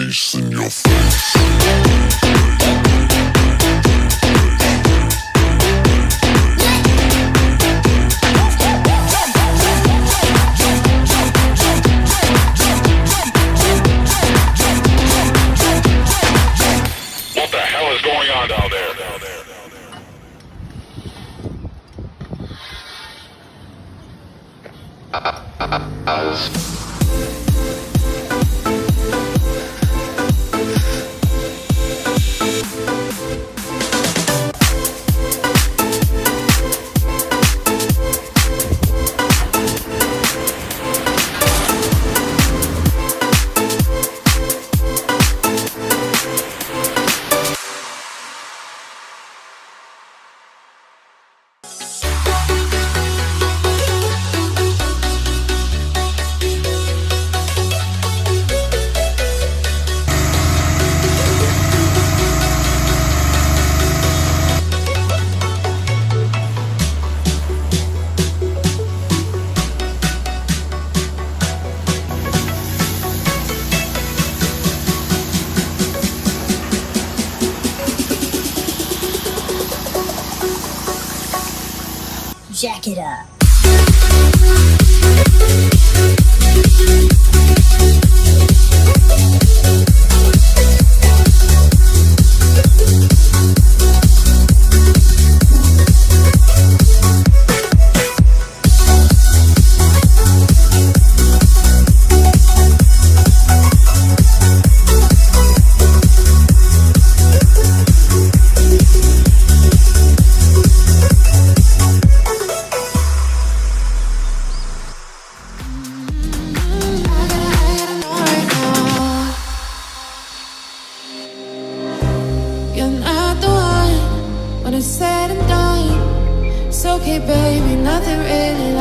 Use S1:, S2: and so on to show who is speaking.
S1: face, in your face.
S2: What the hell is going on down there?
S3: Jack it up.
S4: You're not the one when it's said and done. It's okay, baby, nothing really